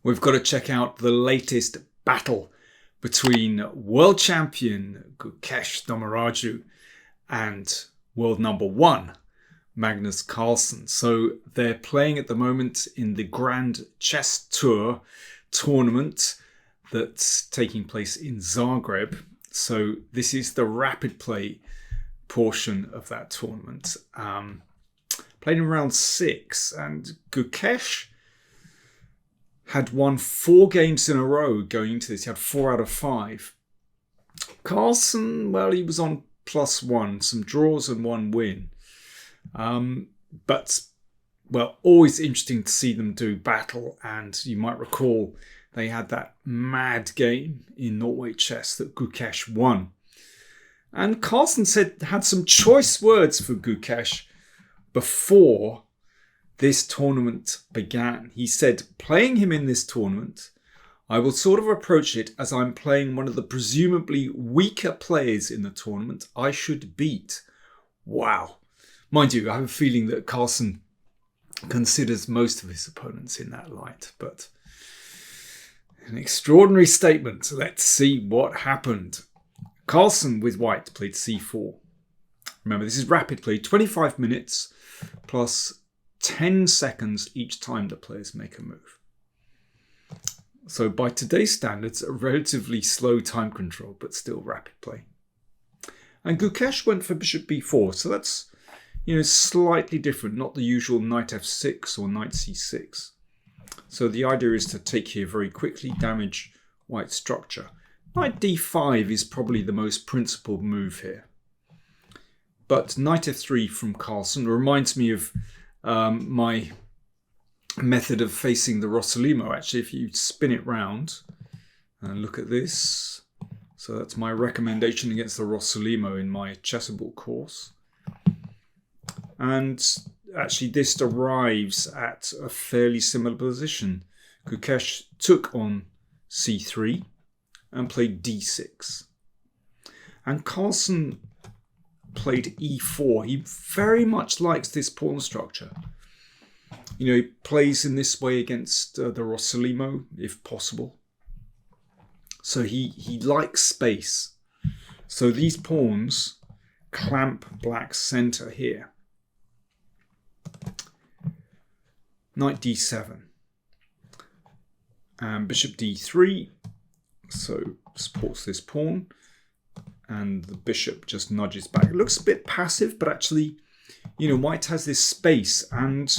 we've got to check out the latest battle between world champion Gukesh and world number one Magnus Carlsen. So they're playing at the moment in the Grand Chess Tour tournament that's taking place in Zagreb. So this is the rapid play portion of that tournament. Played in round 6, and Gukesh had won 4 games in a row going into this. He had 4 out of 5. Carlsen, well, he was on +1, some draws and 1 win. But, well, always interesting to see them do battle. And you might recall they had that mad game in Norway chess that Gukesh won. And Carlsen had some choice words for Gukesh before this tournament began. He said, playing him in this tournament, I will sort of approach it as I'm playing one of the presumably weaker players in the tournament I should beat. Wow. Mind you, I have a feeling that Carlsen considers most of his opponents in that light, but an extraordinary statement. Let's see what happened. Carlsen with white played c4. Remember, this is rapid play, 25 minutes plus 10 seconds each time the players make a move. So by today's standards, a relatively slow time control, but still rapid play. And Gukesh went for bishop b4, so that's slightly different, not the usual knight f6 or knight c6. So the idea is to take here very quickly, damage white structure. Knight d5 is probably the most principled move here. But knight f3 from Carlsen reminds me of my method of facing the Rossolimo. Actually, if you spin it round and look at this. So that's my recommendation against the Rossolimo in my Chessable course. And actually this arrives at a fairly similar position. Gukesh took on c3 and played d6. And Carlsen played e4. He very much likes this pawn structure. He plays in this way against the Rossolimo, if possible. So he likes space. So these pawns clamp black's center here. Knight d7. And bishop d3. So supports this pawn. And the bishop just nudges back. It looks a bit passive, but actually, white has this space. And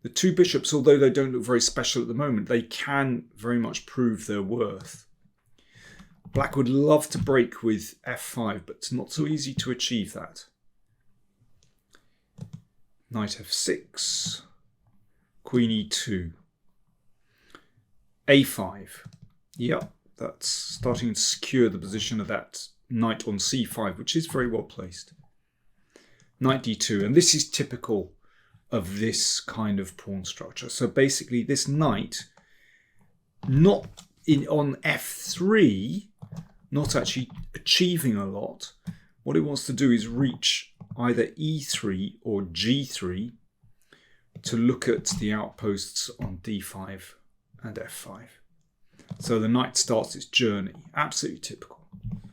the two bishops, although they don't look very special at the moment, they can very much prove their worth. Black would love to break with f5, but it's not so easy to achieve that. Knight f6. Queen e2. a5. Yep, that's starting to secure the position of that knight on c5, which is very well placed. Knight d2, and this is typical of this kind of pawn structure. So basically this knight, on f3, not actually achieving a lot. What it wants to do is reach either e3 or g3 to look at the outposts on d5 and f5. So the knight starts its journey, absolutely typical.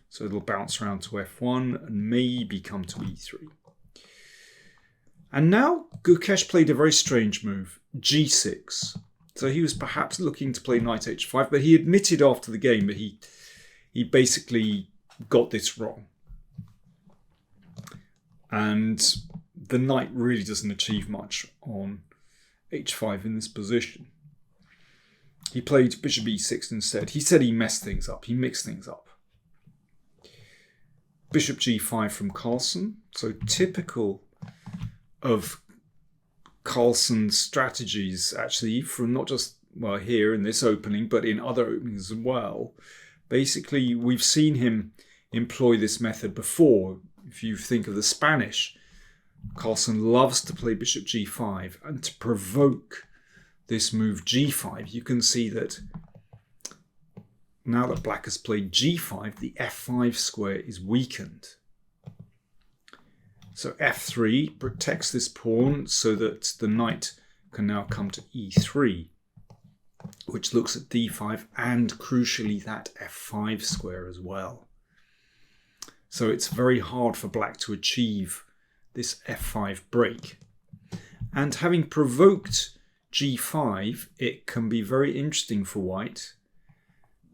So it'll bounce around to f1 and maybe come to e3. And now Gukesh played a very strange move, g6. So he was perhaps looking to play knight h5, but he admitted after the game that he basically got this wrong. And the knight really doesn't achieve much on h5 in this position. He played bishop e6 instead. He said he messed things up. He mixed things up. Bishop g5 from Carlsen. So typical of Carlsen's strategies, actually, from not just, here in this opening, but in other openings as well. Basically, we've seen him employ this method before. If you think of the Spanish, Carlsen loves to play bishop g5, and to provoke this move g5, you can see that now that black has played g5, the f5 square is weakened. So f3 protects this pawn so that the knight can now come to e3. which looks at d5 and crucially that f5 square as well. So it's very hard for black to achieve this f5 break. And having provoked g5, it can be very interesting for white.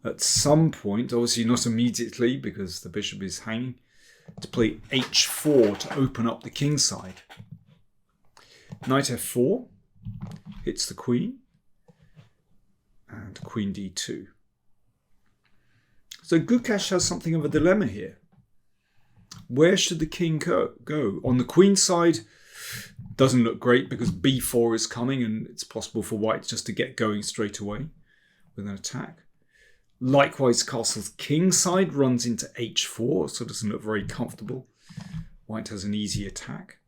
At some point, obviously not immediately because the bishop is hanging, to play h4 to open up the king side. Knight f4 hits the queen, and queen d2. So Gukesh has something of a dilemma here. Where should the king go? On the queen side, doesn't look great because b4 is coming and it's possible for white just to get going straight away with an attack. Likewise, castle's king side runs into h4, so it doesn't look very comfortable. White has an easy attack.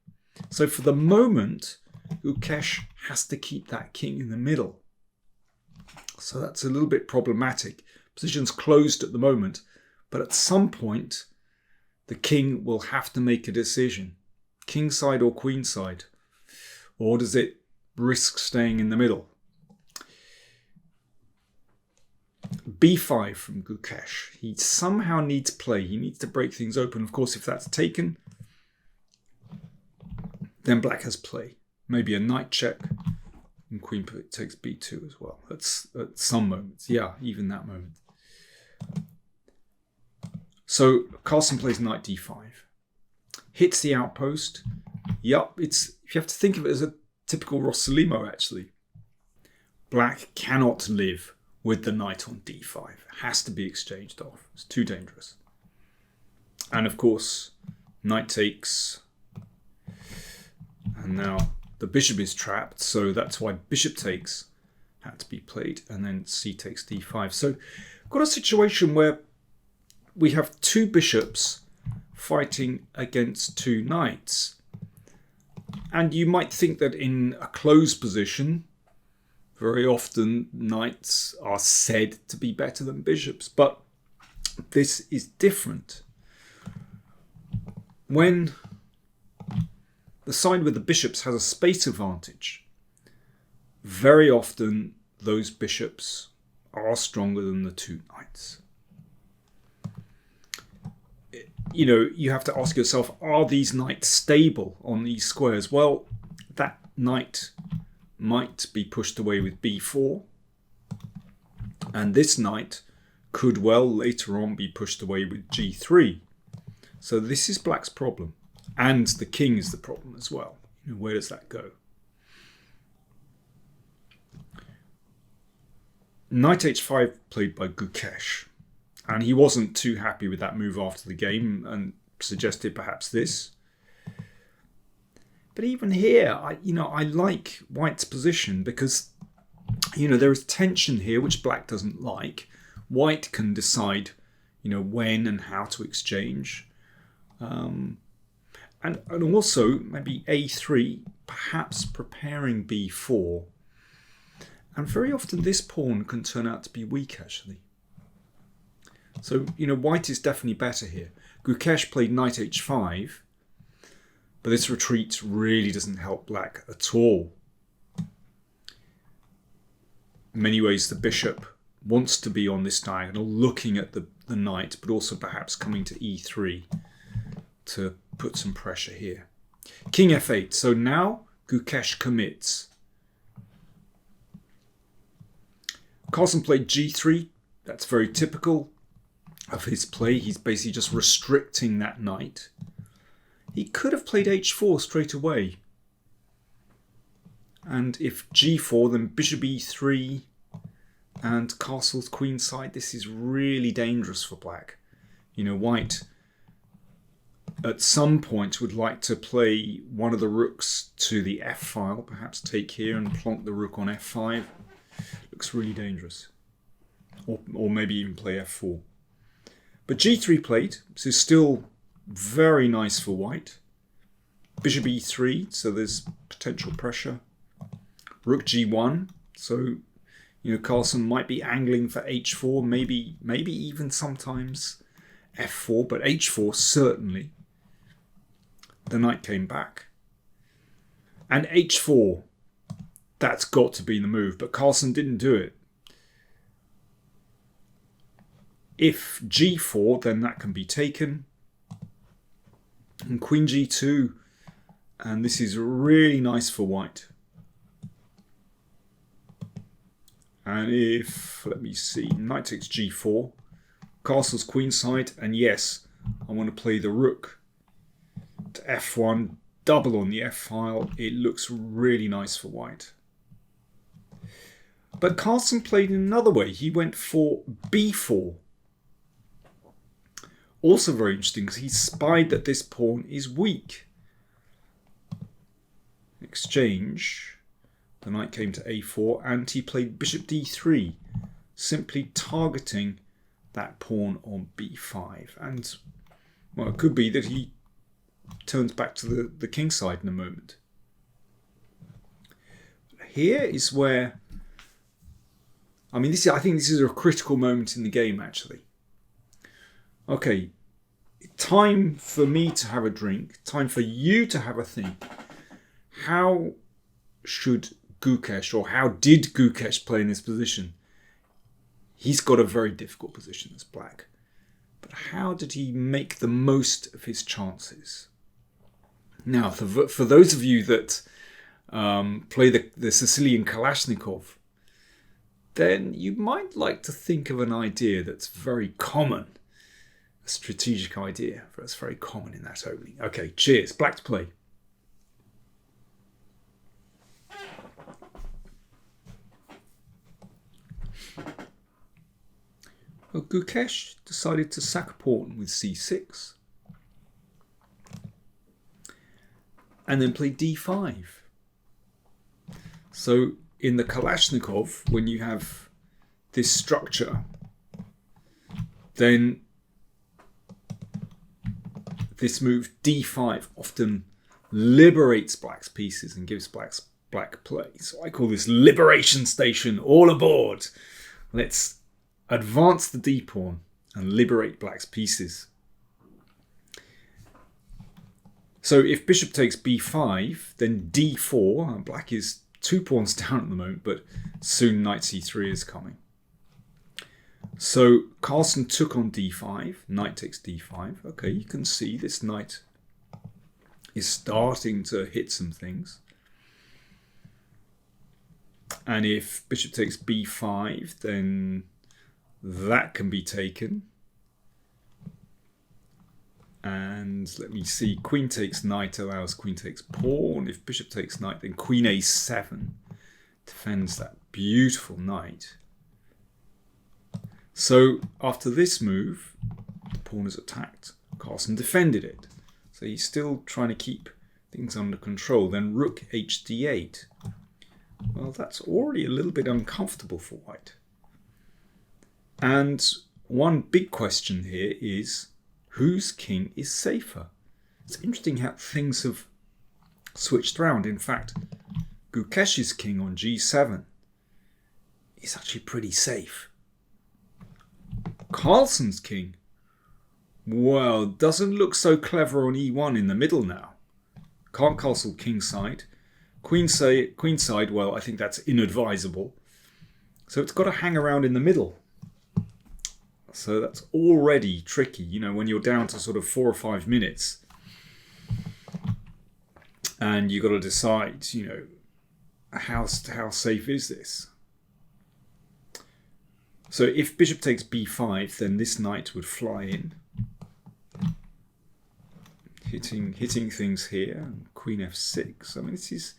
So for the moment, Gukesh has to keep that king in the middle. So that's a little bit problematic. Position's closed at the moment, but at some point, the king will have to make a decision. King side or queen side? Or does it risk staying in the middle? b5 from Gukesh. He somehow needs play. He needs to break things open. Of course, if that's taken, then black has play. Maybe a knight check. And queen takes b2 as well. That's at some moments. Yeah, even that moment. So Carlsen plays knight d5. Hits the outpost. Yup, you have to think of it as a typical Rossolimo, actually. Black cannot live with the knight on d5. It has to be exchanged off. It's too dangerous. And of course, knight takes. And now the bishop is trapped, so that's why bishop takes had to be played. And then c takes d5. So we've got a situation where we have two bishops fighting against two knights. And you might think that in a closed position, very often knights are said to be better than bishops, but this is different. When the side with the bishops has a space advantage, very often those bishops are stronger than the two knights. You know, you have to ask yourself, are these knights stable on these squares? Well, that knight might be pushed away with b4. And this knight could well later on be pushed away with g3. So this is black's problem. And the king is the problem as well. You know, where does that go? Knight h5 played by Gukesh. And he wasn't too happy with that move after the game and suggested perhaps this. But even here, I like white's position because, there is tension here, which black doesn't like. White can decide, when and how to exchange. And also maybe a3, perhaps preparing b4. And very often this pawn can turn out to be weak, actually. So, white is definitely better here. Gukesh played knight h5, but this retreat really doesn't help black at all. In many ways, the bishop wants to be on this diagonal, looking at the knight, but also perhaps coming to e3 to put some pressure here. King f8. So now Gukesh commits. Carlsen played g3. That's very typical of his play. He's basically just restricting that knight. He could have played h4 straight away. And if g4, then bishop e3 and castle's queen side. This is really dangerous for black. White at some point would like to play one of the rooks to the f file, perhaps take here and plonk the rook on f5. Looks really dangerous. Or maybe even play f4. But g3 played, so still very nice for white. Bishop e3, so there's potential pressure. Rook g1, so Carlsen might be angling for h4, maybe even sometimes f4, but h4 certainly. The knight came back. And h4, that's got to be the move, but Carlsen didn't do it. if g4, then that can be taken. And queen g2, and this is really nice for white. And if, let me see, knight takes g4, castle's queenside, and yes, I want to play the rook to f1, double on the f file. It looks really nice for white. But Carlsen played in another way. He went for b4. Also very interesting because he spied that this pawn is weak. Exchange, the knight came to a4 and he played bishop d3, simply targeting that pawn on b5. And well, it could be that he turns back to the king side in a moment. Here is where, I mean, I think this is a critical moment in the game, actually. Okay, time for me to have a drink, time for you to have a think. How should Gukesh, or how did Gukesh play in this position? He's got a very difficult position as black. But how did he make the most of his chances? Now, for those of you that play the Sicilian Kalashnikov, then you might like to think of an idea that's very common. A strategic idea that's very common in that opening. Okay, cheers. Black to play. Well, Gukesh decided to sack a pawn with c6 and then play d5. So in the Kalashnikov, when you have this structure, then this move d5 often liberates black's pieces and gives black play. So I call this liberation station. All aboard. Let's advance the d pawn and liberate black's pieces. So if bishop takes b5, then d4, and black is 2 pawns down at the moment, but soon knight c3 is coming. So Carlsen took on d5, knight takes d5. Okay, you can see this knight is starting to hit some things. And if bishop takes b5, then that can be taken. And let me see, queen takes knight allows queen takes pawn. If bishop takes knight, then queen a7 defends that beautiful knight. So after this move, the pawn is attacked. Carlsen defended it. So he's still trying to keep things under control. Then rook hd8. Well, that's already a little bit uncomfortable for white. And one big question here is, whose king is safer? It's interesting how things have switched around. In fact, Gukesh's king on g7 is actually pretty safe. Carlsen's king, well, doesn't look so clever on e1 in the middle now. Can't castle kingside. Queenside, well, I think that's inadvisable. So it's got to hang around in the middle. So that's already tricky, you know, when you're down to sort of 4 or 5 minutes. And you've got to decide, you know, how safe is this? So if bishop takes b5, then this knight would fly in. Hitting things here. And queen f6. I mean, it's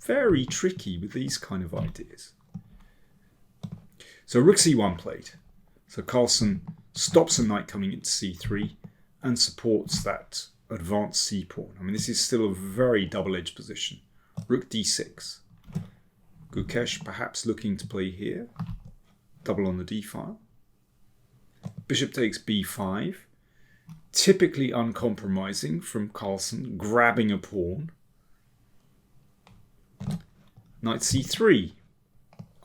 very tricky with these kind of ideas. So rook c1 played. So Carlsen stops a knight coming into c3 and supports that advanced c pawn. I mean, this is still a very double-edged position. Rook d6. Gukesh perhaps looking to play here. Double on the d file. Bishop takes b5. Typically uncompromising from Carlsen, grabbing a pawn. Knight c3.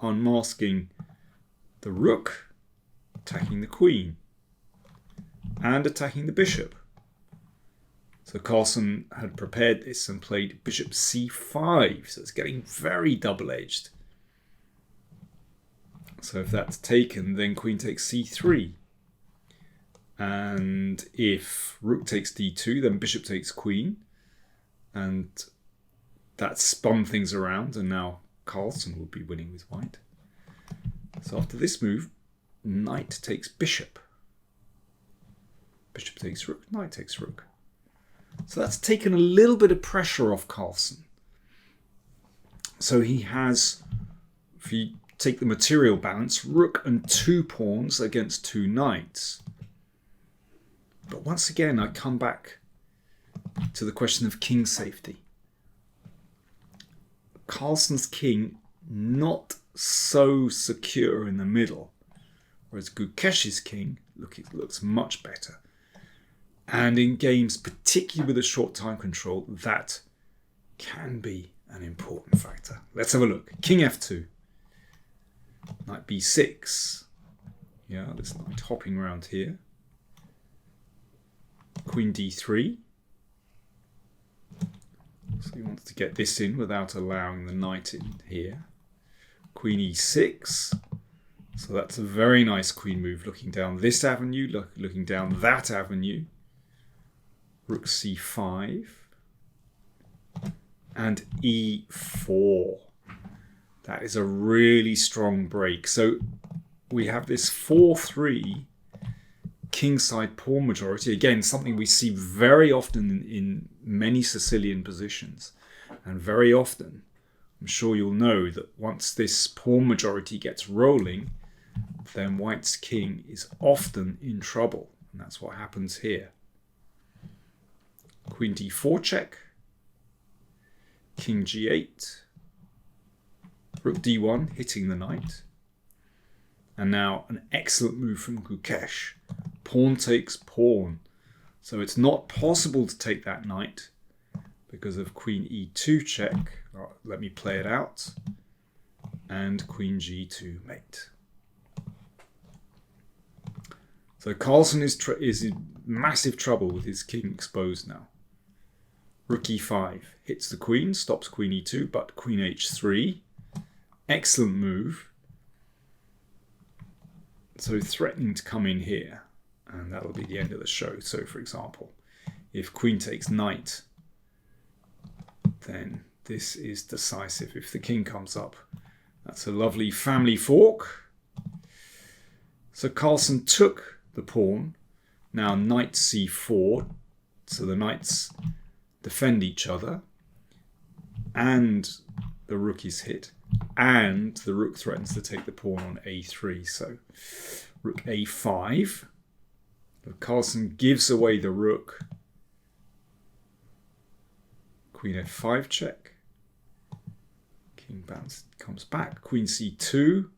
Unmasking the rook. Attacking the queen and attacking the bishop. So Carlsen had prepared this and played bishop c5, so it's getting very double-edged. So if that's taken, then queen takes c3. And if rook takes d2, then bishop takes queen. And that spun things around, and now Carlsen will be winning with white. So after this move, knight takes bishop. Bishop takes rook, knight takes rook. So that's taken a little bit of pressure off Carlsen. So he has, if you take the material balance, rook and 2 pawns against 2 knights. But once again, I come back to the question of king safety. Carlsen's king not so secure in the middle, whereas Gukesh's king looks much better. And in games, particularly with a short time control, that can be an important factor. Let's have a look. King f2. Knight b6. Yeah, this knight hopping around here. Queen d3. So he wants to get this in without allowing the knight in here. Queen e6. So that's a very nice queen move, looking down this avenue, looking down that avenue. Rook c5. And e4. That is a really strong break. So we have this 4-3 kingside pawn majority. Again, something we see very often in many Sicilian positions. And very often, I'm sure you'll know that once this pawn majority gets rolling, then white's king is often in trouble. And that's what happens here. Queen d4 check. King g8. Rook d1, hitting the knight. And now an excellent move from Gukesh. Pawn takes pawn. So it's not possible to take that knight because of queen e2 check. Right, let me play it out. And queen g2 mate. So Carlsen is in massive trouble with his king exposed now. Rook e5 hits the queen, stops queen e2, but queen h3. Excellent move. So threatening to come in here, and that'll be the end of the show. So for example, if queen takes knight, then this is decisive. If the king comes up, that's a lovely family fork. So Carlsen took the pawn. Now knight c4, so the knights defend each other, and the rook is hit, and the rook threatens to take the pawn on a3. So rook a5. Carlsen gives away the rook. Queen f5 check. King bounce comes back. Queen c2.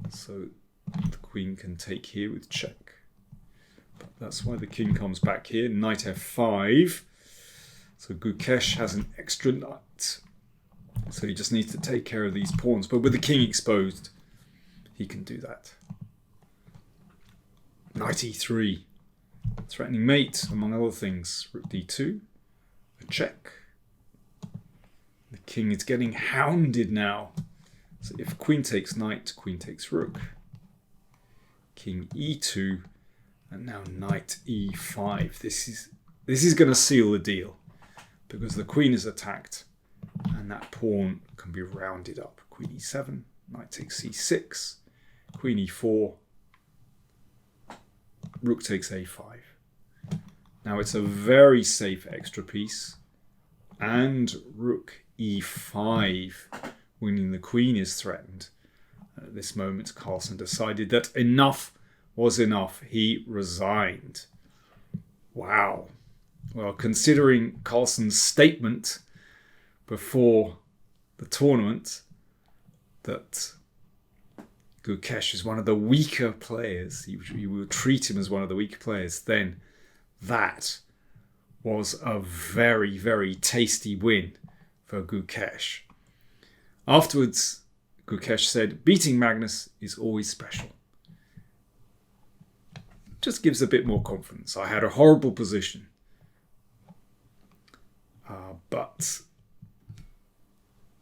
So the queen can take here with check. But that's why the king comes back here. Knight f5. So Gukesh has an extra knight. So he just needs to take care of these pawns. But with the king exposed, he can do that. Knight e3. Threatening mate, among other things. Rook d2. A check. The king is getting hounded now. So if queen takes knight, queen takes rook. King e2. And now knight e5. This is going to seal the deal, because the queen is attacked and that pawn can be rounded up. Queen e7, knight takes c6, queen e4, rook takes a5. Now it's a very safe extra piece, and rook e5, meaning the queen is threatened. At this moment, Carlsen decided that enough was enough. He resigned. Wow. Well, considering Carlsen's statement before the tournament that Gukesh is one of the weaker players, you will treat him as one of the weaker players, then that was a very, very tasty win for Gukesh. Afterwards, Gukesh said, beating Magnus is always special. Just gives a bit more confidence. I had a horrible position. But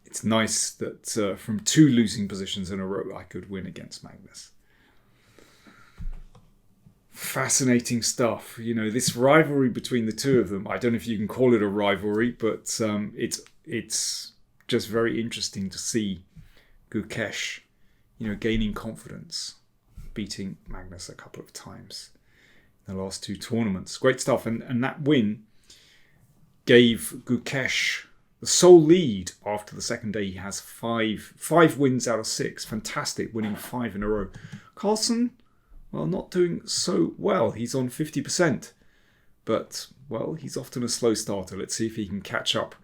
it's nice that from 2 losing positions in a row, I could win against Magnus. fascinating stuff. You know, this rivalry between the two of them. I don't know if you can call it a rivalry, but it's just very interesting to see Gukesh, you know, gaining confidence, beating Magnus a couple of times in the last two tournaments. Great stuff. And that win gave Gukesh the sole lead after the second day. He has five wins out of 6. Fantastic, winning 5 in a row. Carlsen, well, not doing so well. He's on 50%. But, well, he's often a slow starter. Let's see if he can catch up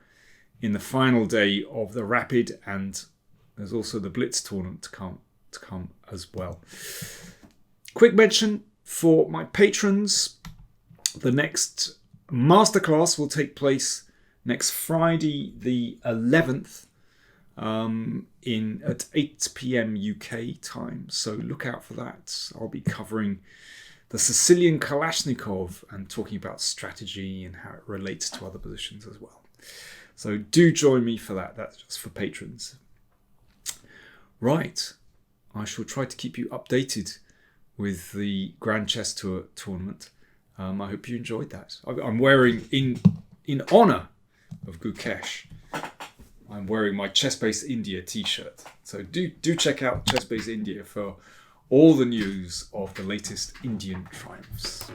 in the final day of the Rapid, and there's also the Blitz tournament to come as well. Quick mention for my patrons. The next masterclass will take place next Friday, the 11th, at 8 p.m. UK time. So look out for that. I'll be covering the Sicilian Kalashnikov and talking about strategy and how it relates to other positions as well. So do join me for that. That's just for patrons. Right. I shall try to keep you updated with the Grand Chess Tour tournament. I hope you enjoyed that. I'm wearing, in honour of Gukesh, I'm wearing my Chess-Based India t-shirt. So do check out Chess-Based India for all the news of the latest Indian triumphs.